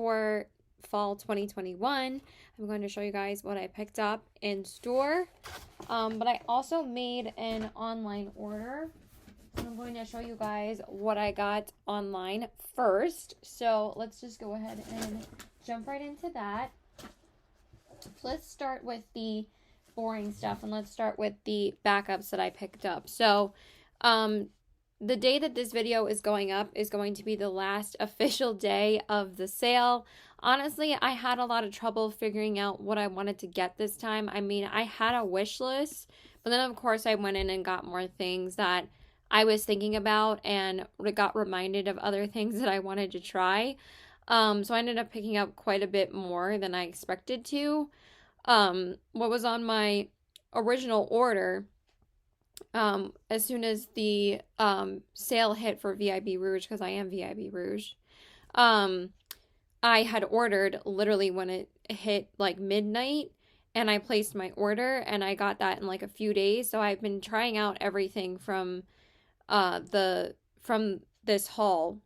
for fall 2021. I'm going to show you guys what I picked up in store. But I also made an online order. I'm going to show you guys what I got online first. So let's just go ahead and jump right into that. Let's start with the boring stuff, and let's start with the backups that I picked up. So the day that this video is going up is going to be the last official day of the sale. Honestly, I had a lot of trouble figuring out what I wanted to get this time. I mean, I had a wish list, but then of course I went in and got more things that I was thinking about and got reminded of other things that I wanted to try. So I ended up picking up quite a bit more than I expected to. What was on my original order, as soon as the sale hit for VIB Rouge, because I am VIB Rouge, I had ordered literally when it hit like midnight, and I placed my order and I got that in like a few days. So I've been trying out everything from this haul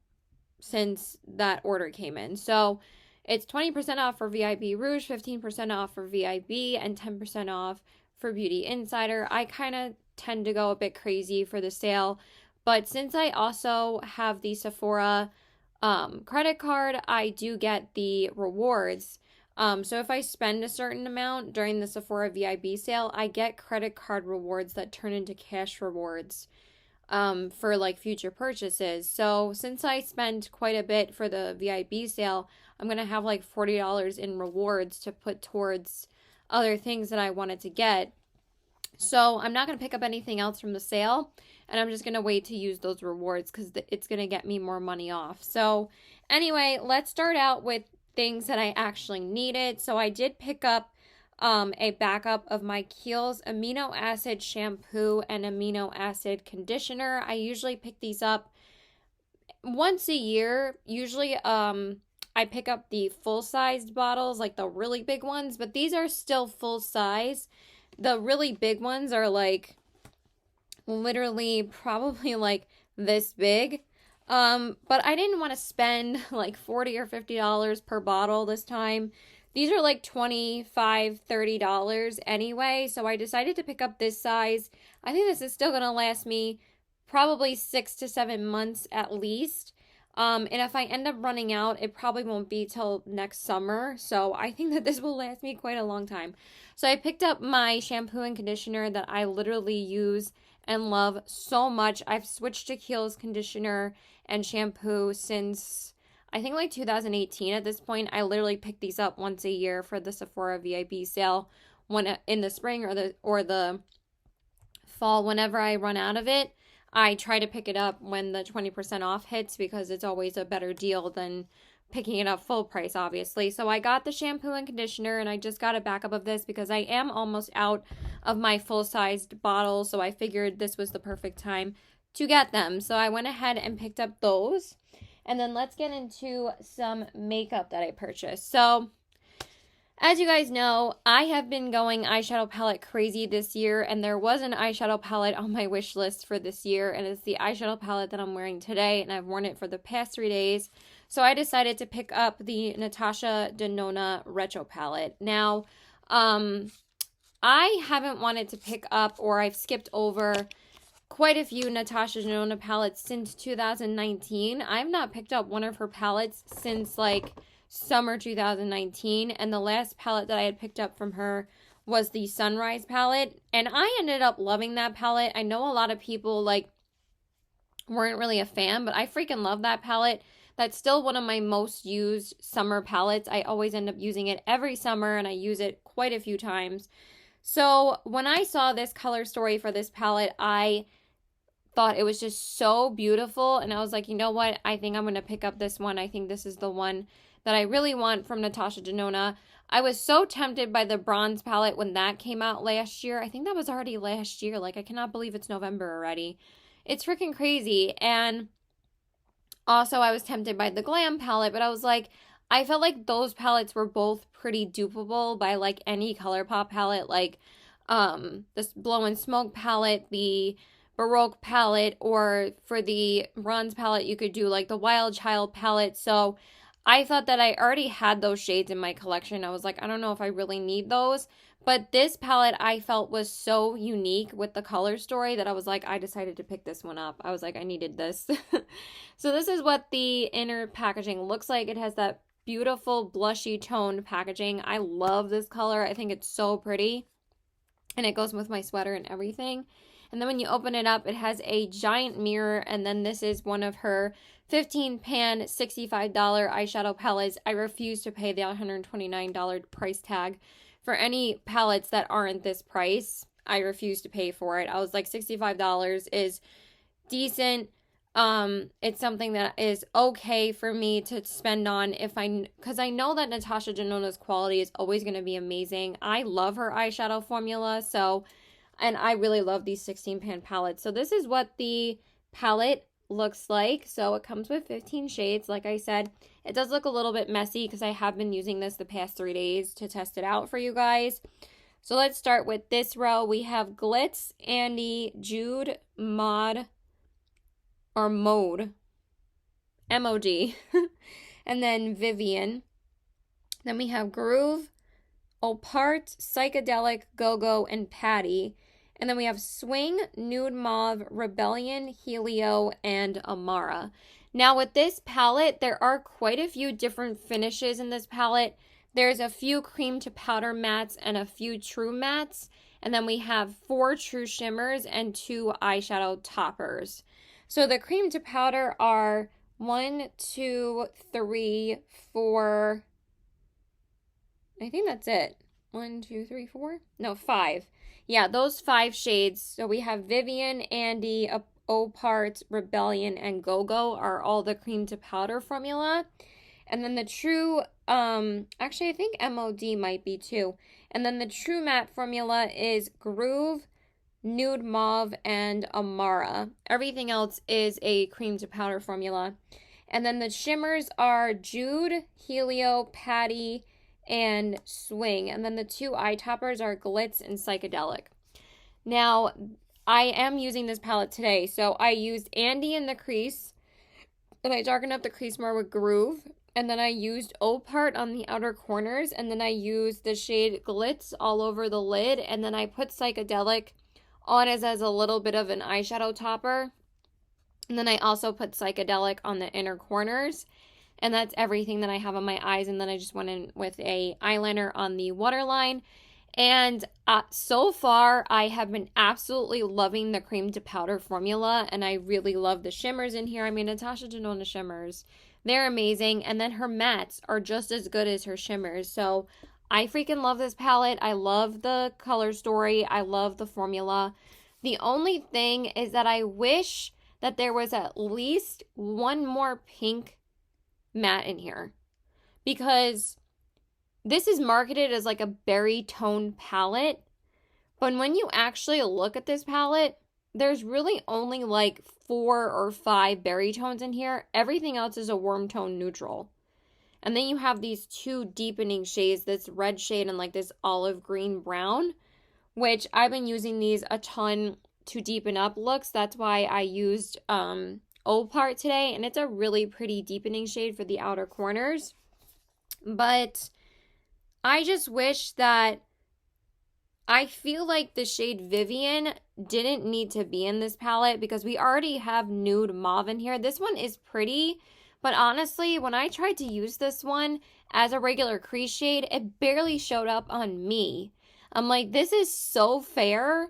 since that order came in. So it's 20% off for VIB Rouge, 15% off for VIB, and 10% off for Beauty Insider. I kind of tend to go a bit crazy for the sale, but since I also have the Sephora credit card, I do get the rewards. So if I spend a certain amount during the Sephora VIB sale, I get credit card rewards that turn into cash rewards for like future purchases. So since I spent quite a bit for the VIB sale, I'm gonna have like $40 in rewards to put towards other things that I wanted to get. So I'm not gonna pick up anything else from the sale, and I'm just gonna wait to use those rewards because it's gonna get me more money off. So anyway, let's start out with things that I actually needed. So I did pick up a backup of my Kiehl's amino acid shampoo and amino acid conditioner. I usually pick these up once a year. Usually I pick up the full-sized bottles, like the really big ones, but these are still full size. The really big ones are like literally probably like this big. But I didn't want to spend like $40 or $50 per bottle this time. These are like $25, $30 anyway, so I decided to pick up this size. I think this is still going to last me probably 6 to 7 months at least. And if I end up running out, it probably won't be till next summer. So I think that this will last me quite a long time. So I picked up my shampoo and conditioner that I literally use and love so much. I've switched to Kiehl's conditioner and shampoo since I think like 2018 at this point. I literally pick these up once a year for the Sephora VIB sale when in the spring or the fall. Whenever I run out of it, I try to pick it up when the 20% off hits because it's always a better deal than picking it up full price, obviously. So I got the shampoo and conditioner, and I just got a backup of this because I am almost out of my full-sized bottles, so I figured this was the perfect time to get them. So I went ahead and picked up those. And then let's get into some makeup that I purchased. So as you guys know, I have been going eyeshadow palette crazy this year, and there was an eyeshadow palette on my wish list for this year, and it's the eyeshadow palette that I'm wearing today, and I've worn it for the past 3 days. So I decided to pick up the Natasha Denona Retro palette. Now, I haven't wanted to pick up, or I've skipped over quite a few Natasha Denona palettes since 2019. I've not picked up one of her palettes since like summer 2019, and the last palette that I had picked up from her was the Sunrise palette, and I ended up loving that palette. I know a lot of people like weren't really a fan, but I freaking love that palette. That's still one of my most used summer palettes. I always end up using it every summer, and I use it quite a few times. So when I saw this color story for this palette, I thought it was just so beautiful, and I was like, you know what, I think I'm going to pick up this one. I think this is the one that I really want from Natasha Denona. I was so tempted by the bronze palette when that came out last year. I think that was already last year. Like, I cannot believe it's November already. It's freaking crazy. And also I was tempted by the glam palette, but I was like, I felt like those palettes were both pretty dupable by like any ColourPop palette, like this Blow and Smoke palette, the Baroque palette, or for the bronze palette you could do like the Wild Child palette. So I thought that I already had those shades in my collection. I was like, I don't know if I really need those. But this palette I felt was so unique with the color story that I was like, I decided to pick this one up. I was like, I needed this. So this is what the inner packaging looks like. It has that beautiful blushy toned packaging. I love this color. I think it's so pretty. And it goes with my sweater and everything. And then when you open it up, it has a giant mirror. And then this is one of her 15 pan $65 eyeshadow palettes. I refuse to pay the $129 price tag for any palettes that aren't this price. I refuse to pay for it. I was like, $65 is decent. It's something that is okay for me to spend on because I know that Natasha Denona's quality is always going to be amazing. I love her eyeshadow formula, and I really love these 16 pan palettes. So this is what the palette looks like. So it comes with 15 shades. Like I said, it does look a little bit messy because I have been using this the past 3 days to test it out for you guys. So let's start with this row. We have Glitz, Andy, Jude, Mod, M-O-D, and then Vivian. Then we have Groove, Opart, Psychedelic, Go-Go, and Patty. And then we have Swing, Nude Mauve, Rebellion, Helio, and Amara. Now with this palette, there are quite a few different finishes in this palette. There's a few cream to powder mattes and a few true mattes. And then we have 4 true shimmers and 2 eyeshadow toppers. So the cream to powder are 1, 2, 3, 4. I think that's it. 1, 2, 3, 4? No, 5. Yeah, those 5 shades. So we have Vivian, Andy, Opart, Rebellion, and Go-Go are all the cream to powder formula. And then the true, actually I think MOD might be too. And then the true matte formula is Groove, Nude Mauve, and Amara. Everything else is a cream to powder formula. And then the shimmers are Jude, Helio, Patty, and Swing. And then the 2 eye toppers are Glitz and Psychedelic. Now, I am using this palette today. So I used Andy in the crease. And I darkened up the crease more with Groove. And then I used Opart on the outer corners. And then I used the shade Glitz all over the lid. And then I put Psychedelic on as a little bit of an eyeshadow topper. And then I also put Psychedelic on the inner corners. And that's everything that I have on my eyes. And then I just went in with a eyeliner on the waterline. And so far, I have been absolutely loving the cream to powder formula. And I really love the shimmers in here. I mean, Natasha Denona shimmers, they're amazing. And then her mattes are just as good as her shimmers. So I freaking love this palette. I love the color story. I love the formula. The only thing is that I wish that there was at least one more pink matte in here, because this is marketed as like a berry tone palette, but when you actually look at this palette, there's really only like 4 or 5 berry tones in here. Everything else is a warm tone neutral. And then you have these 2 deepening shades, this red shade and like this olive green brown, which I've been using these a ton to deepen up looks. That's why I used Opart today, and it's a really pretty deepening shade for the outer corners. But I just wish that, I feel like the shade Vivian didn't need to be in this palette because we already have Nude Mauve in here. This one is pretty, but honestly, when I tried to use this one as a regular crease shade, it barely showed up on me. I'm like, this is so fair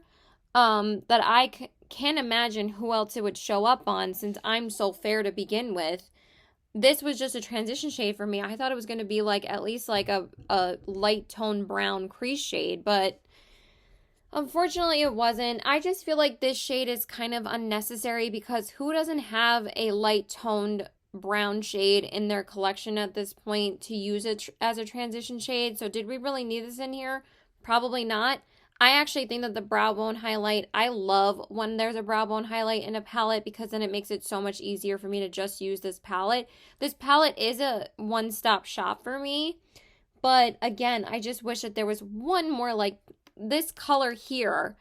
that I can't imagine who else it would show up on since I'm so fair to begin with. This was just a transition shade for me. I thought it was going to be like at least like a light tone brown crease shade, but unfortunately it wasn't. I just feel like this shade is kind of unnecessary because who doesn't have a light toned brown shade in their collection at this point to use it as a transition shade? So did we really need this in here? Probably not. I actually think that the brow bone highlight, I love when there's a brow bone highlight in a palette because then it makes it so much easier for me to just use this palette. This palette is a one-stop shop for me, but again, I just wish that there was one more like this color here.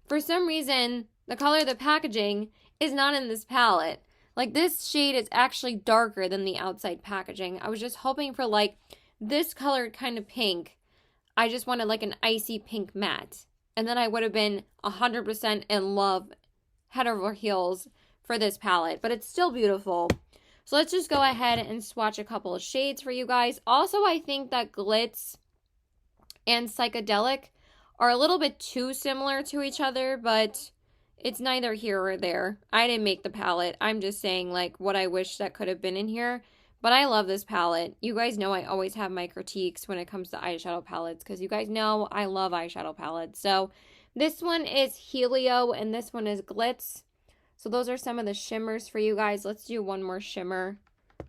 For some reason, the color of the packaging is not in this palette. Like, this shade is actually darker than the outside packaging. I was just hoping for, like, this colored kind of pink. I just wanted, like, an icy pink matte. And then I would have been 100% in love, head over heels, for this palette. But it's still beautiful. So let's just go ahead and swatch a couple of shades for you guys. Also, I think that Glitz and Psychedelic are a little bit too similar to each other, but it's neither here or there. I didn't make the palette. I'm just saying, like, what I wish that could have been in here. But I love this palette. You guys know I always have my critiques when it comes to eyeshadow palettes, because you guys know I love eyeshadow palettes. So this one is Helio and this one is Glitz. So those are some of the shimmers for you guys. Let's do one more shimmer.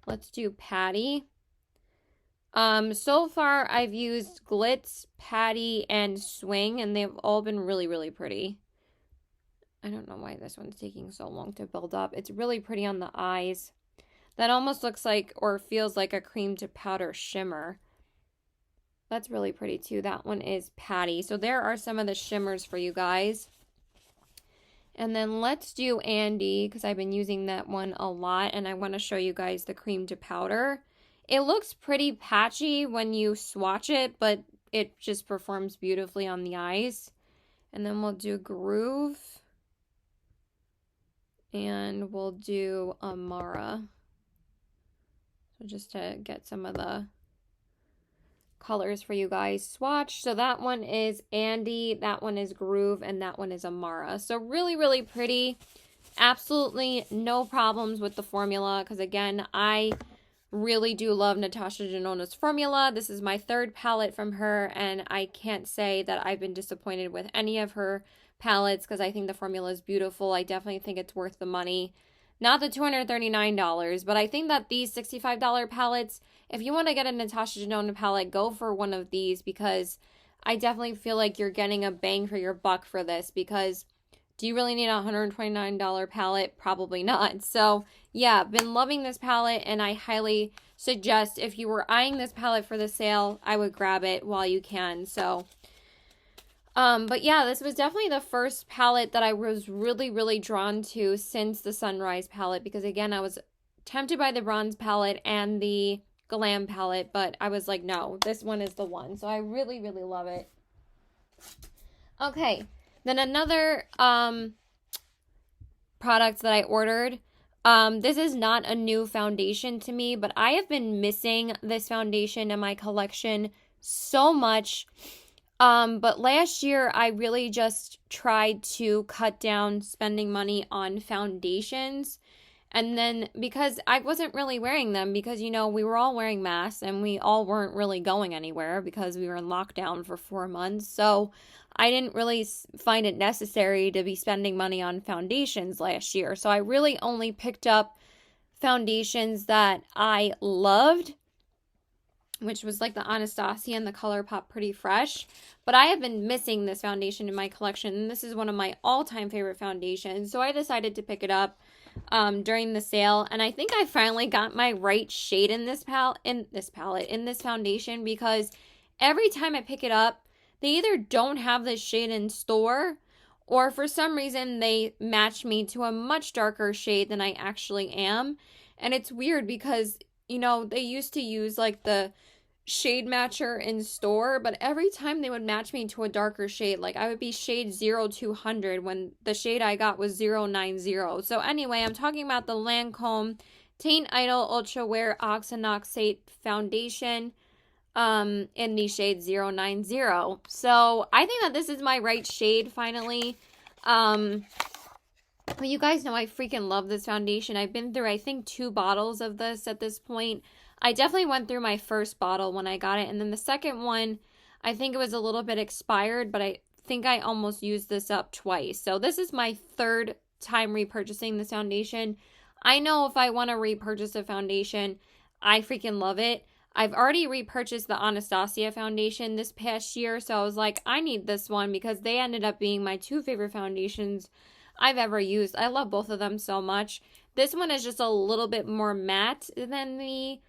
Let's do Patty. So far I've used Glitz, Patty, and Swing, and they've all been really, really pretty. I don't know why this one's taking so long to build up. It's really pretty on the eyes. That almost looks like, or feels like, a cream to powder shimmer. That's really pretty too. That one is Patty. So there are some of the shimmers for you guys. And then let's do Andy, because I've been using that one a lot, and I want to show you guys the cream to powder. It looks pretty patchy when you swatch it, but it just performs beautifully on the eyes. And then we'll do Groove. And we'll do Amara. So just to get some of the colors for you guys swatch. So that one is Andy, that one is Groove, and that one is Amara. So really, really pretty. Absolutely no problems with the formula, because again, I really do love Natasha Denona's formula. This is my third palette from her, and I can't say that I've been disappointed with any of her palettes, because I think the formula is beautiful. I definitely think it's worth the money. Not the $239, but I think that these $65 palettes, if you want to get a Natasha Denona palette, go for one of these, because I definitely feel like you're getting a bang for your buck for this, because do you really need a $129 palette? Probably not. So yeah, been loving this palette, and I highly suggest, if you were eyeing this palette for the sale, I would grab it while you can. So but yeah, this was definitely the first palette that I was really, really drawn to since the Sunrise palette, because again, I was tempted by the Bronze palette and the Glam palette, but I was like, no, this one is the one. So I really, really love it. Okay, then another product that I ordered. This is not a new foundation to me, but I have been missing this foundation in my collection so much. But last year I really just tried to cut down spending money on foundations. And then because I wasn't really wearing them, because, you know, we were all wearing masks and we all weren't really going anywhere because we were in lockdown for 4 months. So I didn't really find it necessary to be spending money on foundations last year. So I really only picked up foundations that I loved, which was like the Anastasia and the ColourPop Pretty Fresh. But I have been missing this foundation in my collection, and this is one of my all-time favorite foundations. So I decided to pick it up during the sale, and I think I finally got my right shade in this foundation, because every time I pick it up, they either don't have this shade in store, or for some reason they match me to a much darker shade than I actually am. And it's weird because, you know, they used to use like the shade matcher in store, but every time they would match me to a darker shade, like I would be shade 0200 when the shade I got was 090. So anyway, I'm talking about the Lancome Teint Idol Ultra Wear Oxynoxate Foundation in the shade 090. So I think that this is my right shade finally. But you guys know I freaking love this foundation. I've been through, I think, 2 bottles of this at this point. I definitely went through my first bottle when I got it, and then the second one, I think it was a little bit expired, but I think I almost used this up twice. So this is my third time repurchasing this foundation. I know if I want to repurchase a foundation, I freaking love it. I've already repurchased the Anastasia foundation this past year, so I was like, I need this one, because they ended up being my 2 favorite foundations I've ever used. I love both of them so much. This one is just a little bit more matte than the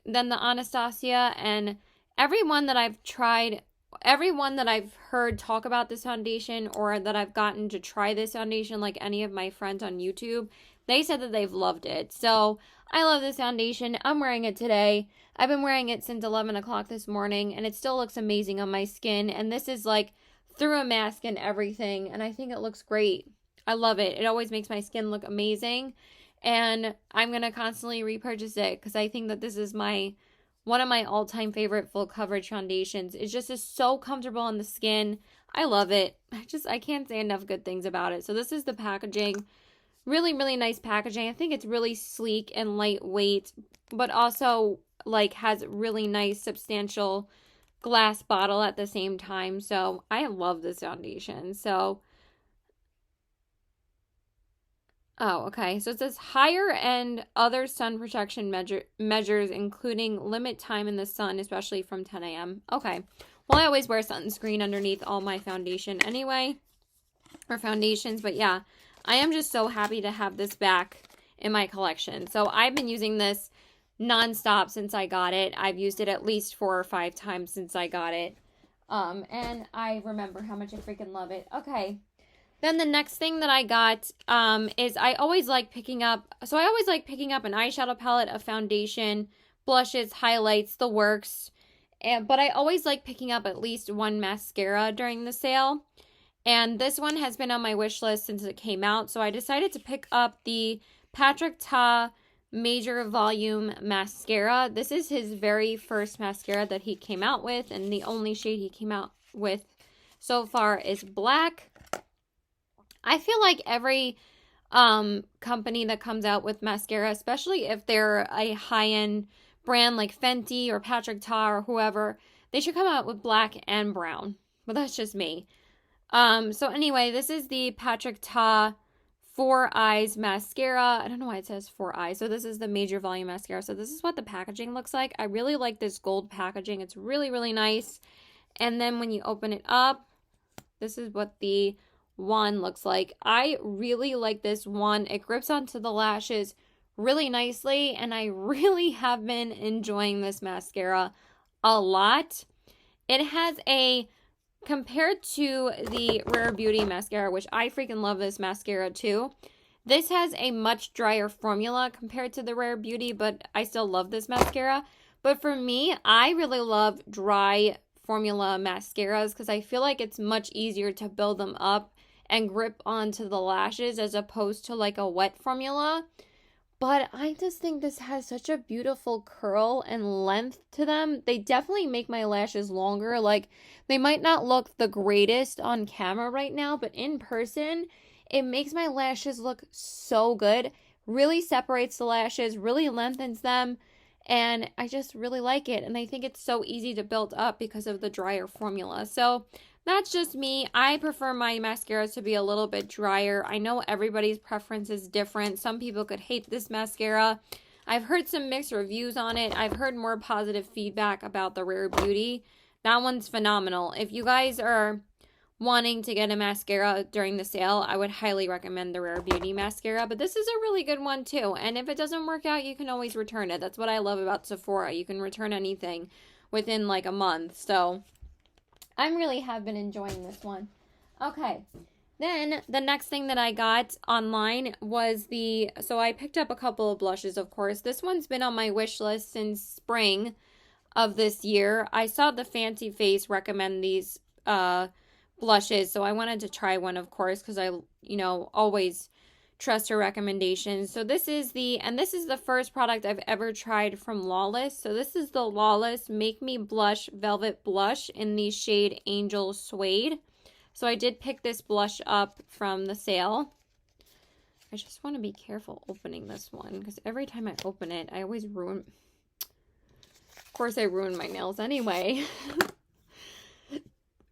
Anastasia, and everyone that I've heard talk about this foundation, or that I've gotten to try this foundation, like any of my friends on YouTube, They said that they've loved it. So I love this foundation. I'm wearing it today. I've been wearing it since 11 o'clock this morning, and it still looks amazing on my skin. And this is like through a mask and everything, and I think it looks great. I love it. It always makes my skin look amazing, and I'm going to constantly repurchase it because I think that this is one of my all-time favorite full coverage foundations. It just is so comfortable on the skin. I love it. I can't say enough good things about it. So this is the packaging. Really, really nice packaging. I think it's really sleek and lightweight, but also like has really nice substantial glass bottle at the same time. So I love this foundation. So okay. So it says higher end other sun protection measures, including limit time in the sun, especially from 10 a.m. Okay. Well, I always wear sunscreen underneath all my foundation anyway, or foundations. But yeah, I am just so happy to have this back in my collection. So I've been using this nonstop since I got it. I've used it at least 4 or 5 times since I got it. And I remember how much I freaking love it. Okay. Then the next thing that I got is I always like picking up an eyeshadow palette, a foundation, blushes, highlights, the works. But I always like picking up at least one mascara during the sale. And this one has been on my wish list since it came out. So I decided to pick up the Patricktaw Major Volume Mascara. This is his very first mascara that he came out with. And the only shade he came out with so far is black. I feel like every company that comes out with mascara, especially if they're a high-end brand like Fenty or Patricktaw or whoever, they should come out with black and brown. But that's just me. So anyway, this is the Patricktaw 4 Eyes Mascara. I don't know why it says 4 Eyes. So this is the Major Volume Mascara. So this is what the packaging looks like. I really like this gold packaging. It's really, really nice. And then when you open it up, this is what the wand looks like. I really like this wand. It grips onto the lashes really nicely, and I really have been enjoying this mascara a lot. It has compared to the Rare Beauty mascara, which I freaking love this mascara too, this has a much drier formula compared to the Rare Beauty, but I still love this mascara. But for me, I really love dry formula mascaras because I feel like it's much easier to build them up and grip onto the lashes as opposed to like a wet formula. But I just think this has such a beautiful curl and length to them. They definitely make my lashes longer. Like, they might not look the greatest on camera right now, but in person, it makes my lashes look so good. Really separates the lashes, really lengthens them, and I just really like it. And I think it's so easy to build up because of the drier formula. So that's just me. I prefer my mascaras to be a little bit drier. I know everybody's preference is different. Some people could hate this mascara. I've heard some mixed reviews on it. I've heard more positive feedback about the Rare Beauty. That one's phenomenal. If you guys are wanting to get a mascara during the sale, I would highly recommend the Rare Beauty mascara. But this is a really good one too. And if it doesn't work out, you can always return it. That's what I love about Sephora. You can return anything within like a month. So I really have been enjoying this one. Okay. Then the next thing that I got online was so I picked up a couple of blushes, of course. This one's been on my wish list since spring of this year. I saw the Fancy Face recommend these blushes, so I wanted to try one, of course, because I, always trust her recommendations. So this is the first product I've ever tried from Lawless. So this is the Lawless Make Me Blush Velvet Blush in the shade Angel Suede. So I did pick this blush up from the sale. I just want to be careful opening this one because every time I open it, I always ruin. Of course, I ruin my nails anyway.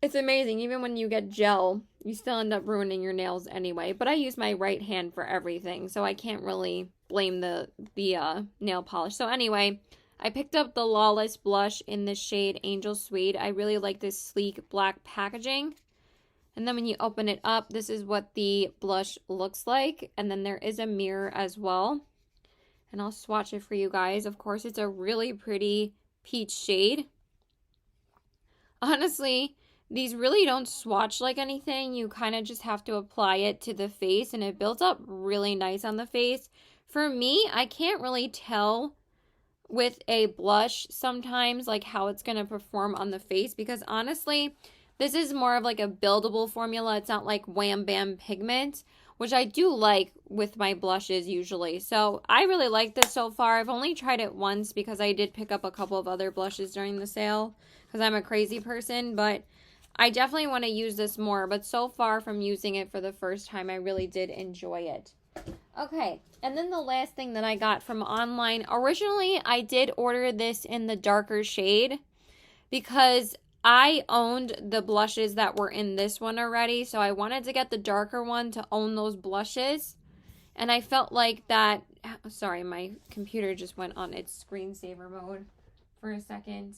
It's amazing. Even when you get gel, you still end up ruining your nails anyway. But I use my right hand for everything, so I can't really blame the nail polish. So anyway, I picked up the Lawless blush in the shade Angel Suede. I really like this sleek black packaging. And then when you open it up, this is what the blush looks like. And then there is a mirror as well. And I'll swatch it for you guys. Of course, it's a really pretty peach shade. Honestly, these really don't swatch like anything. You kind of just have to apply it to the face, and it builds up really nice on the face. For me, I can't really tell with a blush sometimes like how it's going to perform on the face, because honestly, this is more of like a buildable formula. It's not like wham bam pigment, which I do like with my blushes usually. So I really like this so far. I've only tried it once because I did pick up a couple of other blushes during the sale because I'm a crazy person, but I definitely want to use this more. But so far from using it for the first time, I really did enjoy it. Okay, and then the last thing that I got from online, originally I did order this in the darker shade because I owned the blushes that were in this one already, so I wanted to get the darker one to own those blushes, and I felt like that, sorry, my computer just went on its screensaver mode for a second.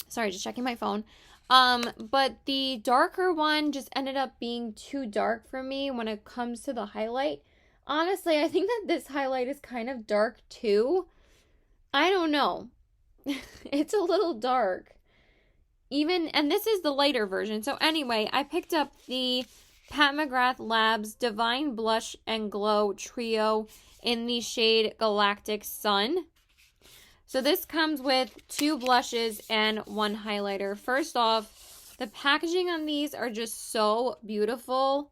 Sorry, just checking my phone. But the darker one just ended up being too dark for me when it comes to the highlight. Honestly, I think that this highlight is kind of dark too. I don't know. It's a little dark. And this is the lighter version. So anyway, I picked up the Pat McGrath Labs Divine Blush and Glow Trio in the shade Galactic Sun. So this comes with 2 blushes and 1 highlighter. First off, the packaging on these are just so beautiful.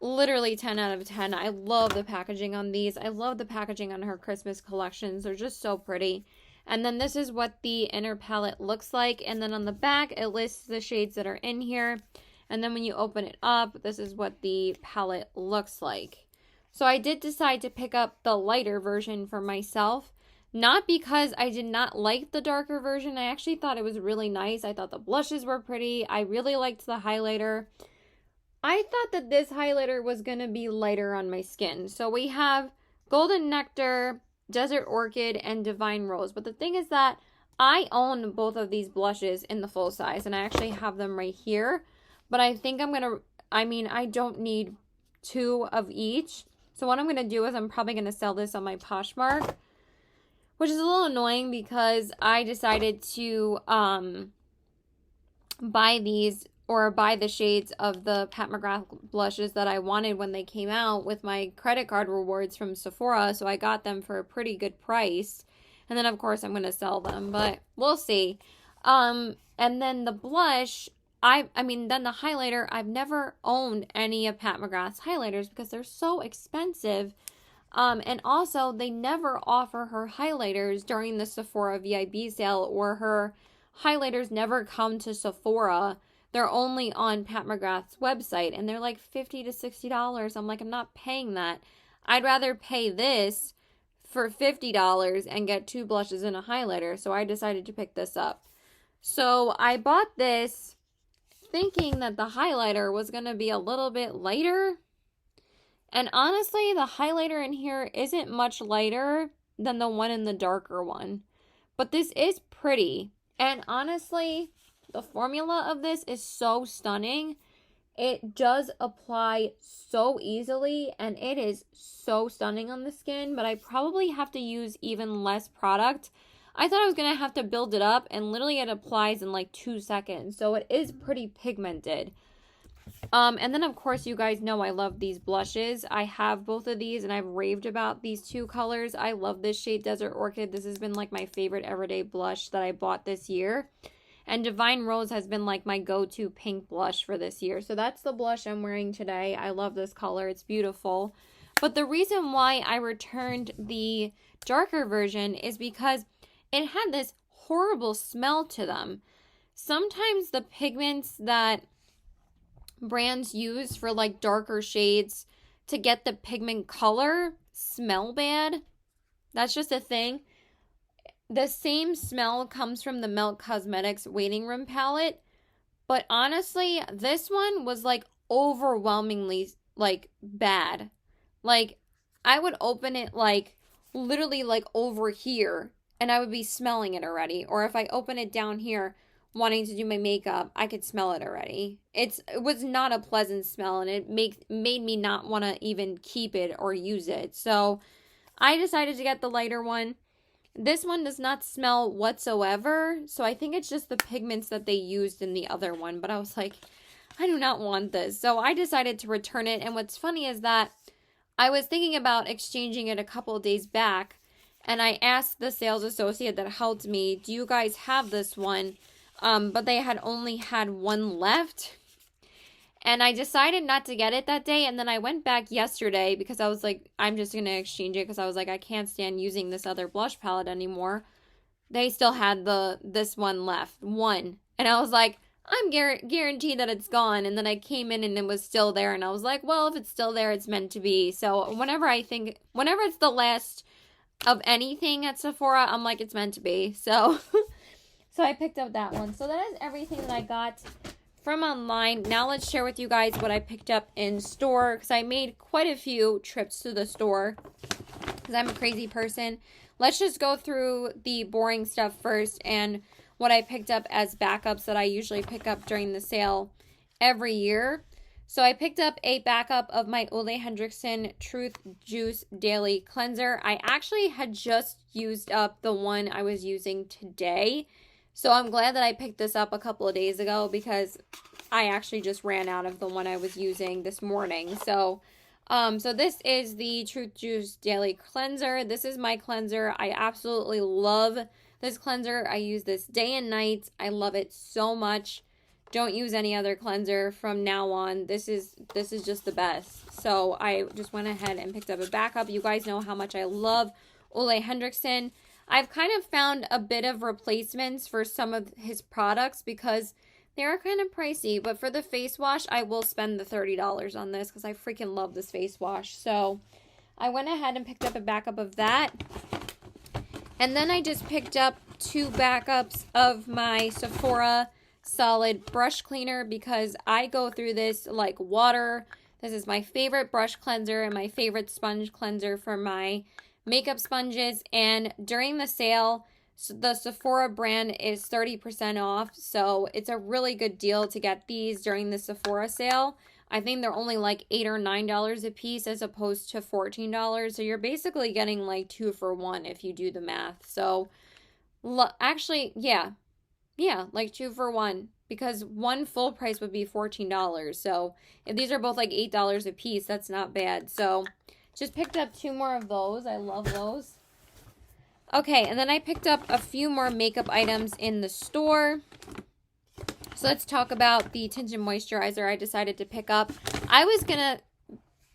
Literally 10 out of 10. I love the packaging on these. I love the packaging on her Christmas collections. They're just so pretty. And then this is what the inner palette looks like. And then on the back, it lists the shades that are in here. And then when you open it up, this is what the palette looks like. So I did decide to pick up the lighter version for myself. Not because I did not like the darker version. I actually thought it was really nice. I thought the blushes were pretty. I really liked the highlighter. I thought that this highlighter was going to be lighter on my skin. So we have Golden Nectar, Desert Orchid, and Divine Rose. But the thing is that I own both of these blushes in the full size. And I actually have them right here. But I think I don't need 2 of each. So what I'm going to do is I'm probably going to sell this on my Poshmark, which is a little annoying because I decided to buy these, or buy the shades of the Pat McGrath blushes that I wanted when they came out with my credit card rewards from Sephora. So I got them for a pretty good price. And then, of course, I'm going to sell them, but we'll see. And then the blush, then the highlighter, I've never owned any of Pat McGrath's highlighters because they're so expensive. And also, they never offer her highlighters during the Sephora VIB sale, or her highlighters never come to Sephora. They're only on Pat McGrath's website, and they're like $50 to $60. I'm like, I'm not paying that. I'd rather pay this for $50 and get 2 blushes and a highlighter, so I decided to pick this up. So I bought this thinking that the highlighter was going to be a little bit lighter. And honestly, the highlighter in here isn't much lighter than the one in the darker one. But this is pretty. And honestly, the formula of this is so stunning. It does apply so easily, and it is so stunning on the skin. But I probably have to use even less product. I thought I was going to have to build it up, and literally it applies in like 2 seconds. So it is pretty pigmented. And then, of course, you guys know I love these blushes. I have both of these, and I've raved about these 2 colors. I love this shade, Desert Orchid. This has been like my favorite everyday blush that I bought this year. And Divine Rose has been like my go-to pink blush for this year. So that's the blush I'm wearing today. I love this color. It's beautiful. But the reason why I returned the darker version is because it had this horrible smell to them. Sometimes the pigments that brands use for like darker shades to get the pigment color smell bad. That's just a thing. The same smell comes from the Milk Cosmetics Waiting Room palette, but honestly, this one was like overwhelmingly like bad. Like I would open it like literally like over here and I would be smelling it already. Or if I open it down here wanting to do my makeup, I could smell it already. It was not a pleasant smell, and it made me not want to even keep it or use it. So I decided to get the lighter one. This one does not smell whatsoever, so I think it's just the pigments that they used in the other one, but I was like, I do not want this. So I decided to return it, and what's funny is that I was thinking about exchanging it a couple of days back, and I asked the sales associate that helped me, do you guys have this one? But they had only had one left. And I decided not to get it that day. And then I went back yesterday because I was like, I'm just going to exchange it because I was like, I can't stand using this other blush palette anymore. They still had this one left. One. And I was like, I'm guaranteed that it's gone. And then I came in and it was still there. And I was like, well, if it's still there, it's meant to be. So whenever it's the last of anything at Sephora, I'm like, it's meant to be. So, so I picked up that one. So that is everything that I got from online. Now let's share with you guys what I picked up in store, because I made quite a few trips to the store because I'm a crazy person. Let's just go through the boring stuff first and what I picked up as backups that I usually pick up during the sale every year. So I picked up a backup of my Ole Henriksen Truth Juice Daily Cleanser. I actually had just used up the one I was using today. So I'm glad that I picked this up a couple of days ago because I actually just ran out of the one I was using this morning. So this is the Truth Juice Daily Cleanser. This is my cleanser. I absolutely love this cleanser. I use this day and night. I love it so much. Don't use any other cleanser from now on. This is just the best. So I just went ahead and picked up a backup. You guys know how much I love Ole Henriksen. I've kind of found a bit of replacements for some of his products because they are kind of pricey. But for the face wash, I will spend the $30 on this because I freaking love this face wash. So I went ahead and picked up a backup of that. And then I just picked up 2 backups of my Sephora Solid Brush Cleaner because I go through this like water. This is my favorite brush cleanser and my favorite sponge cleanser for my makeup sponges, and during the sale the Sephora brand is 30% off, so it's a really good deal to get these during the Sephora sale. I think they're only like $8 or $9 a piece as opposed to $14, so you're basically getting like 2 for 1 if you do the math. So actually like 2 for 1, because one full price would be $14. So if these are both like $8 a piece, that's not bad. So just picked up 2 more of those. I love those. Okay, and then I picked up a few more makeup items in the store. So let's talk about the Tinted Moisturizer I decided to pick up. I was going to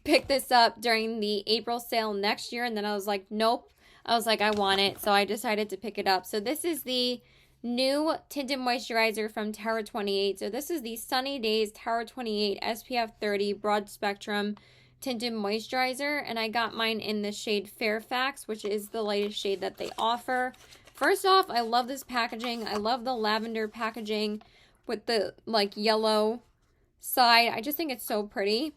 pick this up during the April sale next year, and then I was like, nope. I was like, I want it, so I decided to pick it up. So this is the new Tinted Moisturizer from Tower 28. So this is the Sunny Days Tower 28 SPF 30 Broad Spectrum Tinted Moisturizer, and I got mine in the shade Fairfax, which is the lightest shade that they offer. First off, I love this packaging. I love the lavender packaging with the like yellow side. I just think it's so pretty.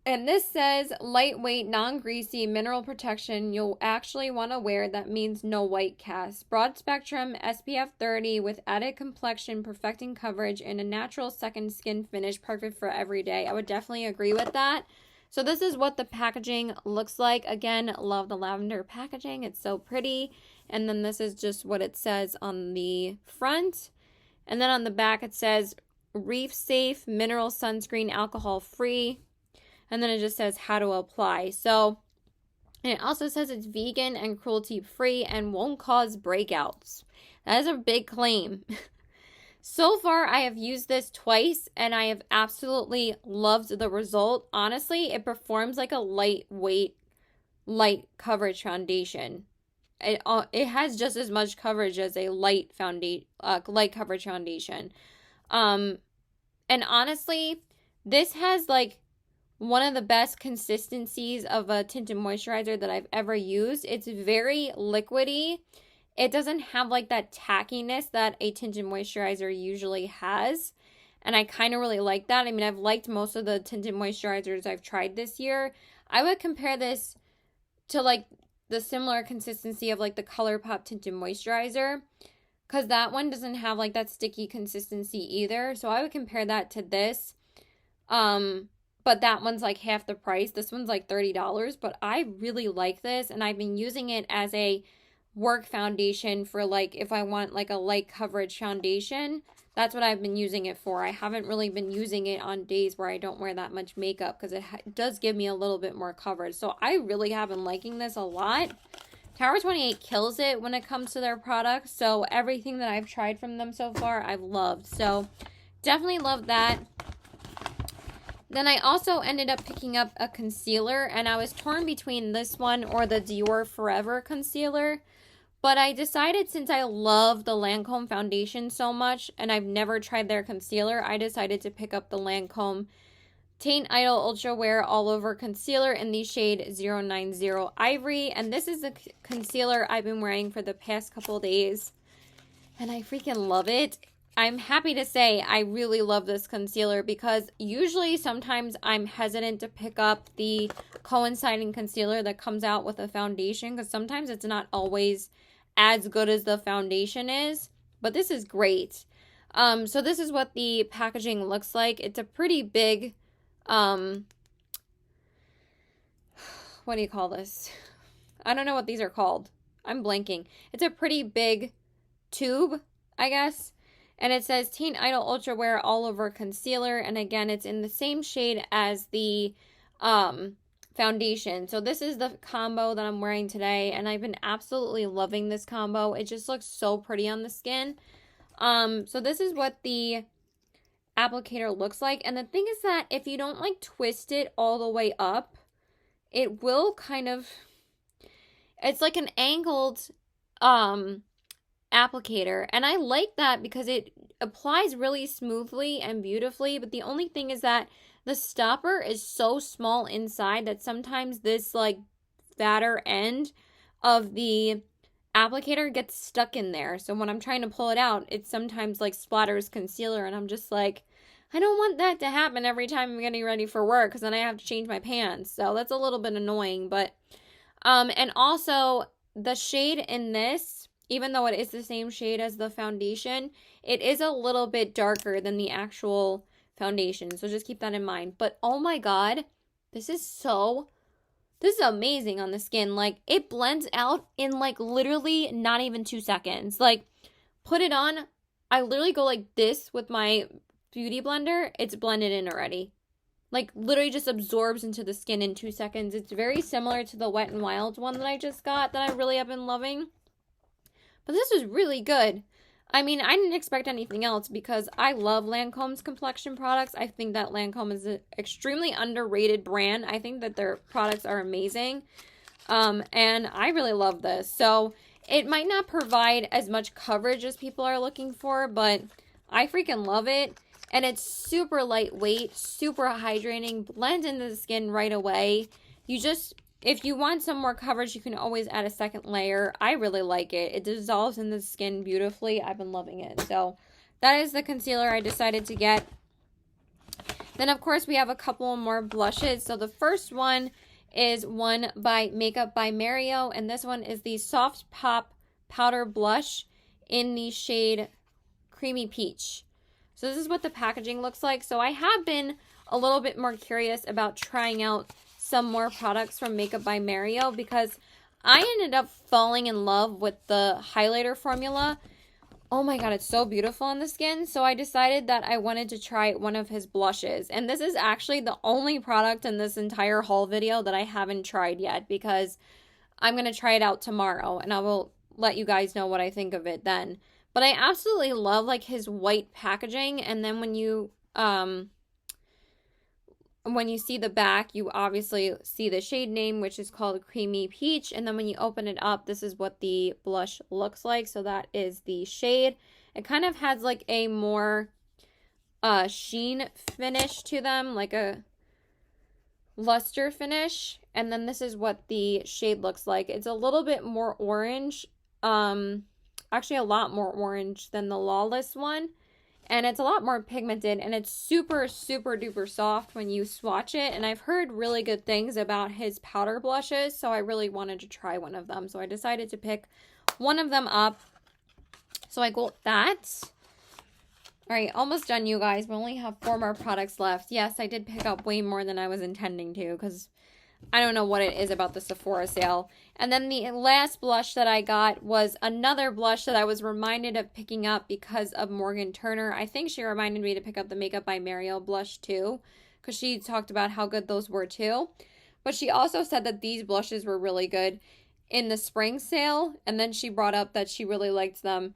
And this says lightweight, non-greasy, mineral protection you'll actually want to wear. That means no white cast. Broad spectrum, SPF 30 with added complexion, perfecting coverage, and a natural second skin finish, perfect for every day. I would definitely agree with that. So this is what the packaging looks like. Again, love the lavender packaging. It's so pretty. And then this is just what it says on the front. And then on the back it says reef safe, mineral sunscreen, alcohol free. And then it just says how to apply. So, and it also says it's vegan and cruelty free and won't cause breakouts. That is a big claim. So far, I have used this twice and I have absolutely loved the result. Honestly, it performs like a lightweight, light coverage foundation. It has just as much coverage as a light coverage foundation. And honestly, this has like one of the best consistencies of a tinted moisturizer that I've ever used. It's very liquidy. It doesn't have like that tackiness that a tinted moisturizer usually has. And I kind of really like that. I mean, I've liked most of the tinted moisturizers I've tried this year. I would compare this to like the similar consistency of like the ColourPop tinted moisturizer, because that one doesn't have like that sticky consistency either. So I would compare that to this. But that one's like half the price. This one's like $30, but I really like this, and I've been using it as a work foundation for like if I want like a light coverage foundation. That's what I've been using it for. I haven't really been using it on days where I don't wear that much makeup because it does give me a little bit more coverage. So I really have been liking this a lot. Tower 28 kills it when it comes to their products. So everything that I've tried from them so far, I've loved. So definitely love that. Then I also ended up picking up a concealer, and I was torn between this one or the Dior Forever concealer. But I decided, since I love the Lancome foundation so much and I've never tried their concealer, I decided to pick up the Lancome Tinted Idol Ultra Wear All Over Concealer in the shade 090 Ivory. And this is the concealer I've been wearing for the past couple days. And I freaking love it. I'm happy to say I really love this concealer because usually sometimes I'm hesitant to pick up the coinciding concealer that comes out with a foundation because sometimes it's not always as good as the foundation is, but this is great. So this is what the packaging looks like. It's a pretty big, what do you call this? I don't know what these are called. I'm blanking. It's a pretty big tube, I guess. And it says Tinted Idol Ultra Wear All Over Concealer. And again, it's in the same shade as the foundation. So this is the combo that I'm wearing today, and I've been absolutely loving this combo. It just looks so pretty on the skin. So this is what the applicator looks like, and the thing is that if you don't like twist it all the way up, it will kind of, it's like an angled applicator, and I like that because it applies really smoothly and beautifully. But the only thing is that the stopper is so small inside that sometimes this like fatter end of the applicator gets stuck in there. So when I'm trying to pull it out, it sometimes like splatters concealer, and I'm just like, I don't want that to happen every time I'm getting ready for work because then I have to change my pants. So that's a little bit annoying. But and also the shade in this, even though it is the same shade as the foundation, it is a little bit darker than the actual foundation. So just keep that in mind. But oh my god, this is amazing on the skin. Like, it blends out in like literally not even 2 seconds. Like, put it on, I literally go like this with my beauty blender, it's blended in already. Like, literally just absorbs into the skin in 2 seconds. It's very similar to the Wet n Wild one that I just got that I really have been loving. But this is really good. I mean, I didn't expect anything else because I love Lancome's complexion products. I think that Lancome is an extremely underrated brand. I think that their products are amazing. And I really love this. So it might not provide as much coverage as people are looking for, but I freaking love it. And it's super lightweight, super hydrating, blends into the skin right away. You just, if you want some more coverage, you can always add a second layer. I really like it. It dissolves in the skin beautifully. I've been loving it. So that is the concealer I decided to get. Then, of course, we have a couple more blushes. So the first one is one by Makeup by Mario. And this one is the Soft Pop Powder Blush in the shade Creamy Peach. So this is what the packaging looks like. So I have been a little bit more curious about trying out some more products from Makeup by Mario because I ended up falling in love with the highlighter formula. Oh my god, it's so beautiful on the skin. So I decided that I wanted to try one of his blushes. And this is actually the only product in this entire haul video that I haven't tried yet because I'm going to try it out tomorrow and I will let you guys know what I think of it then. But I absolutely love like his white packaging, and then when you see the back, you obviously see the shade name, which is called Creamy Peach. And then when you open it up, this is what the blush looks like. So that is the shade. It kind of has like a more sheen finish to them, like a luster finish. And then this is what the shade looks like. It's a little bit more orange. Actually a lot more orange than the Lawless one. And it's a lot more pigmented, and it's super, super duper soft when you swatch it. And I've heard really good things about his powder blushes, so I really wanted to try one of them. So I decided to pick one of them up. So I got that. All right, almost done, you guys. We only have 4 more products left. Yes, I did pick up way more than I was intending to, because I don't know what it is about the Sephora sale. And then the last blush that I got was another blush that I was reminded of picking up because of Morgan Turner. I think she reminded me to pick up the Makeup by Mariel blush too, because she talked about how good those were too. But she also said that these blushes were really good in the spring sale, and then she brought up that she really liked them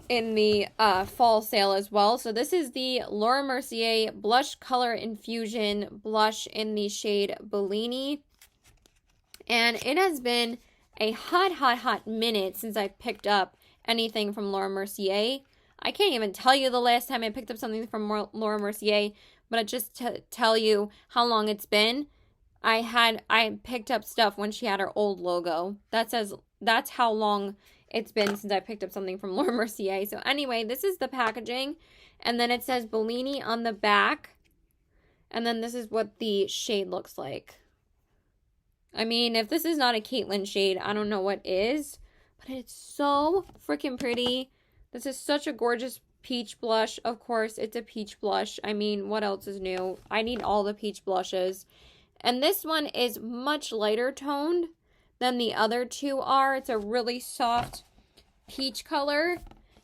in the fall sale as well. So this is the Laura Mercier Blush Color Infusion blush in the shade Bellini. And it has been a hot minute since I've picked up anything from Laura Mercier. I can't even tell you the last time I picked up something from Laura Mercier, but just to tell you how long it's been, I picked up stuff when she had her old logo. That's how long it's been since I picked up something from Laura Mercier. So anyway, this is the packaging. And then it says Bellini on the back. And then this is what the shade looks like. I mean, if this is not a Caitlyn shade, I don't know what is. But it's so freaking pretty. This is such a gorgeous peach blush. Of course, it's a peach blush. I mean, what else is new? I need all the peach blushes. And this one is much lighter toned than the other two are. It's a really soft peach color,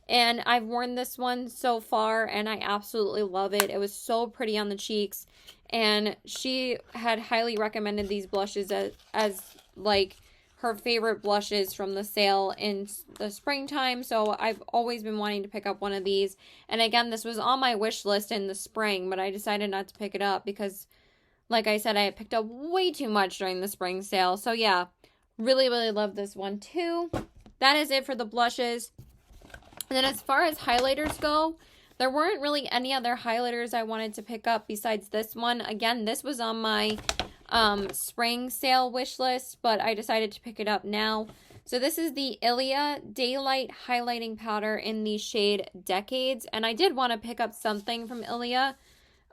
and I've worn this one so far and I absolutely love it. It was so pretty on the cheeks, and she had highly recommended these blushes as like her favorite blushes from the sale in the springtime. So I've always been wanting to pick up one of these, and again, this was on my wish list in the spring, but I decided not to pick it up because, like I said, I had picked up way too much during the spring sale. So yeah, really love this one too. That is it for the blushes. And then as far as highlighters go, there weren't really any other highlighters I wanted to pick up besides this one. Again, this was on my spring sale wish list, but I decided to pick it up now. So this is the Ilia Daylight Highlighting Powder in the shade Decades. And I did want to pick up something from Ilia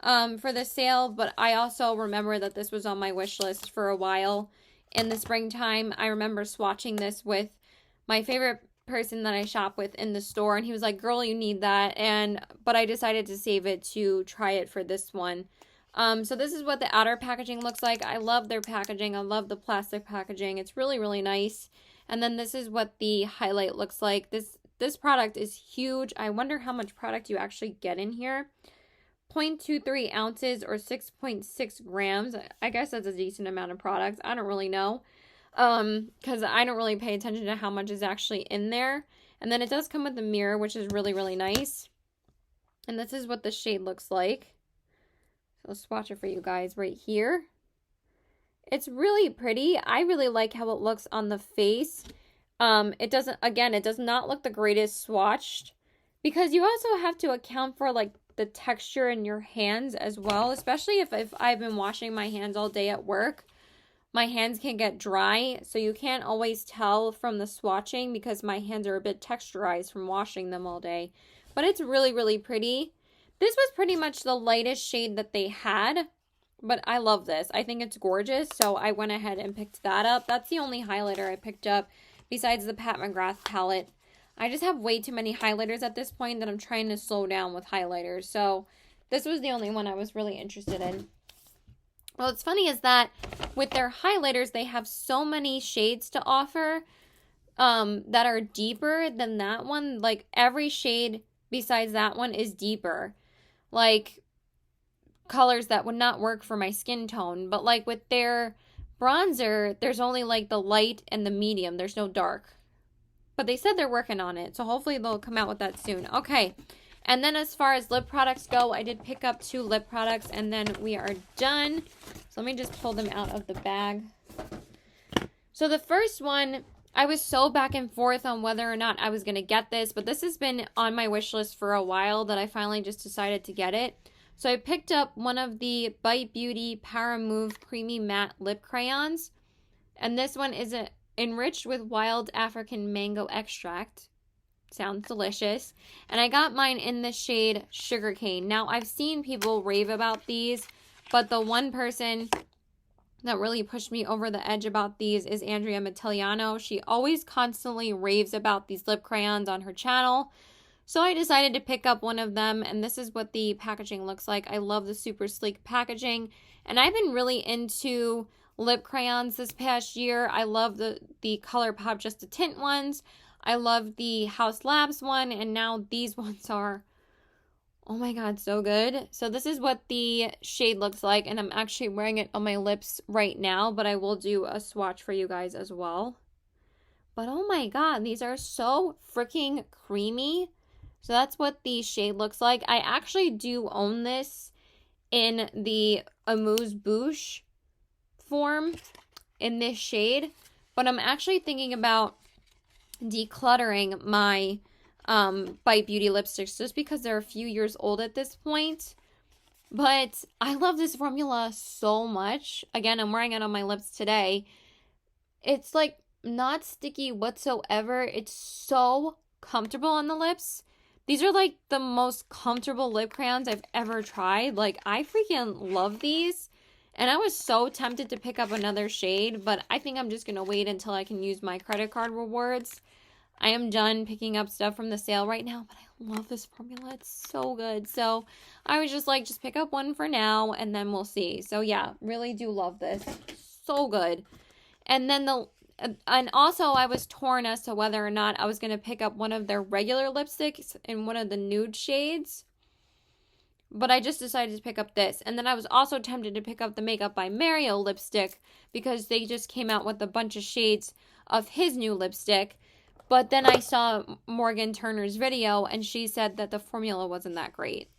for the sale, but I also remember that this was on my wish list for a while. In the springtime, I remember swatching this with my favorite person that I shop with in the store, and he was like, girl, you need that, but I decided to save it to try it for this one. So this is what the outer packaging looks like. I love their packaging. I love the plastic packaging. It's really nice. And then this is what the highlight looks like. This product is huge. I wonder how much product you actually get in here. 0.23 ounces or 6.6 grams. I guess that's a decent amount of product. I don't really know. Because I don't really pay attention to how much is actually in there. And then it does come with a mirror, which is really nice. And this is what the shade looks like. So I'll swatch it for you guys right here. It's really pretty. I really like how it looks on the face. It does not look the greatest swatched, because you also have to account for like the texture in your hands as well, especially if I've been washing my hands all day at work. My hands can get dry, so you can't always tell from the swatching because my hands are a bit texturized from washing them all day. But it's really pretty. This was pretty much the lightest shade that they had, but I love this. I think it's gorgeous, so I went ahead and picked that up. That's the only highlighter I picked up besides the Pat McGrath palette. I just have way too many highlighters at this point that I'm trying to slow down with highlighters. So this was the only one I was really interested in. Well, what's funny is that with their highlighters, they have so many shades to offer that are deeper than that one. Like every shade besides that one is deeper. Like colors that would not work for my skin tone. But like with their bronzer, there's only like the light and the medium. There's no dark. But they said they're working on it, so hopefully they'll come out with that soon. Okay, and then as far as lip products go, I did pick up 2 lip products, and then we are done. So let me just pull them out of the bag. So the first one, I was so back and forth on whether or not I was going to get this, but this has been on my wish list for a while that I finally just decided to get it. So I picked up one of the Bite Beauty Para Move Creamy Matte Lip Crayons, and this one is enriched with wild African mango extract. Sounds delicious. And I got mine in the shade Sugarcane. Now, I've seen people rave about these, but the one person that really pushed me over the edge about these is Andrea Matteliano. She always constantly raves about these lip crayons on her channel. So I decided to pick up one of them, and this is what the packaging looks like. I love the super sleek packaging, and I've been really into lip crayons this past year. I love the ColourPop Just a Tint ones. I love the House Labs one, and now these ones are, oh my god, so good. So this is what the shade looks like, and I'm actually wearing it on my lips right now, but I will do a swatch for you guys as well. But oh my god, these are so freaking creamy. So that's what the shade looks like. I actually do own this in the Amuse-Bouche form in this shade, but I'm actually thinking about decluttering my Bite Beauty lipsticks just because they're a few years old at this point. But I love this formula so much. Again, I'm wearing it on my lips today. It's like not sticky whatsoever. It's so comfortable on the lips. These are like the most comfortable lip crayons I've ever tried. Like, I freaking love these. And I was so tempted to pick up another shade, but I think I'm just going to wait until I can use my credit card rewards. I am done picking up stuff from the sale right now, but I love this formula. It's so good. So I was just like, just pick up one for now, and then we'll see. So yeah, really do love this. So good. And then and also I was torn as to whether or not I was going to pick up one of their regular lipsticks in one of the nude shades. But I just decided to pick up this. And then I was also tempted to pick up the Makeup by Mario lipstick because they just came out with a bunch of shades of his new lipstick. But then I saw Morgan Turner's video and she said that the formula wasn't that great.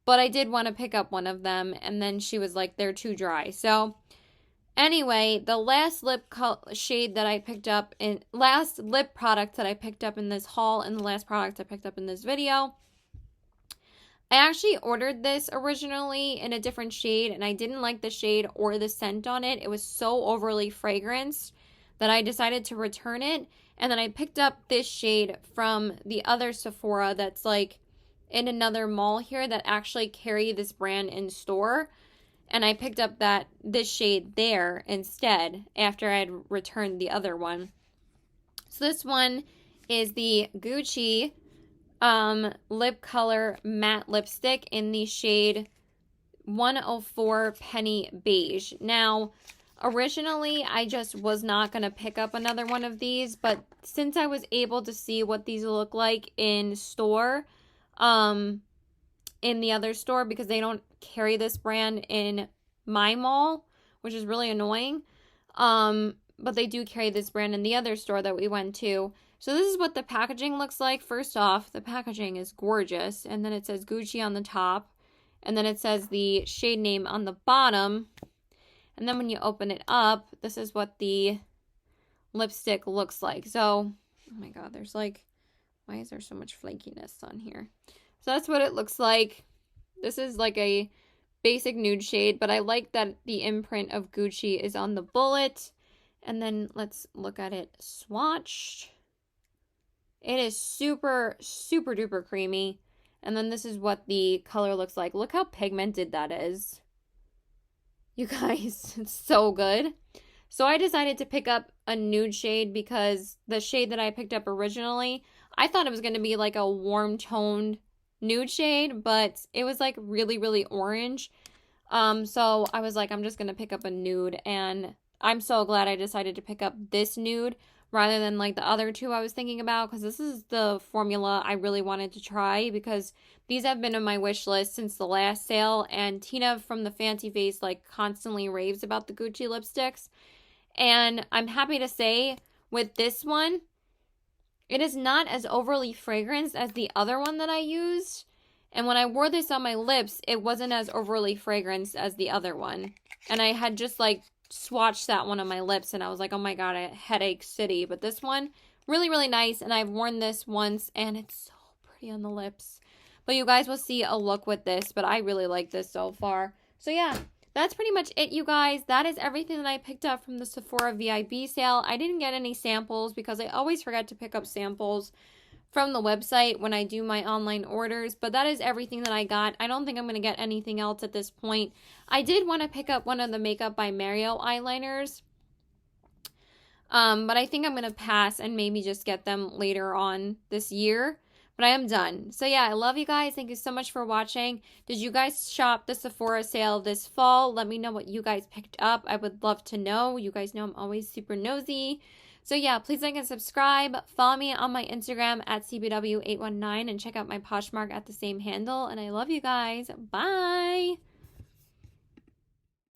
But I did want to pick up one of them, and then she was like, they're too dry. So anyway, the last shade that I picked up, last lip product that I picked up in this haul, and the last product I picked up in this video, I actually ordered this originally in a different shade, and I didn't like the shade or the scent on it. It was so overly fragranced that I decided to return it. And then I picked up this shade from the other Sephora that's like in another mall here that actually carry this brand in store. And I picked up this shade there instead after I had returned the other one. So this one is the Gucci lip color matte lipstick in the shade 104 Penny Beige. Now, originally, I just was not going to pick up another one of these, but since I was able to see what these look like in store, in the other store, because they don't carry this brand in my mall, which is really annoying, but they do carry this brand in the other store that we went to. So this is what the packaging looks like. First off, the packaging is gorgeous, and then it says Gucci on the top, and then it says the shade name on the bottom. And then when you open it up, this is what the lipstick looks like. So, oh my god, there's like, why is there so much flakiness on here? So that's what it looks like. This is like a basic nude shade, but I like that the imprint of Gucci is on the bullet. And then let's look at it swatched. It is super, super duper creamy. And then this is what the color looks like. Look how pigmented that is. You guys, it's so good. So I decided to pick up a nude shade because the shade that I picked up originally, I thought it was going to be like a warm toned nude shade, but it was like really, really orange. So I was like, I'm just going to pick up a nude, and I'm so glad I decided to pick up this nude rather than like the other two I was thinking about, because this is the formula I really wanted to try because these have been on my wish list since the last sale, and Tina from the Fancy Face like constantly raves about the Gucci lipsticks. And I'm happy to say with this one, it is not as overly fragranced as the other one that I used. And when I wore this on my lips, it wasn't as overly fragranced as the other one. And I had just like swatched that one on my lips, and I was like, oh my god, I headache city. But this one, really, really nice. And I've worn this once, and it's so pretty on the lips. But you guys will see a look with this, but I really like this so far. So yeah, that's pretty much it, you guys. That is everything that I picked up from the Sephora VIB sale. I didn't get any samples because I always forget to pick up samples from the website when I do my online orders, but that is everything that I got. I don't think I'm going to get anything else at this point. I did want to pick up one of the Makeup by Mario eyeliners, but I think I'm going to pass and maybe just get them later on this year. But I am done. So yeah, I love you guys. Thank you so much for watching. Did you guys shop the Sephora sale this fall? Let me know what you guys picked up. I would love to know. You guys know I'm always super nosy. So yeah, please like and subscribe. Follow me on my Instagram at CBW819 and check out my Poshmark at the same handle. And I love you guys. Bye.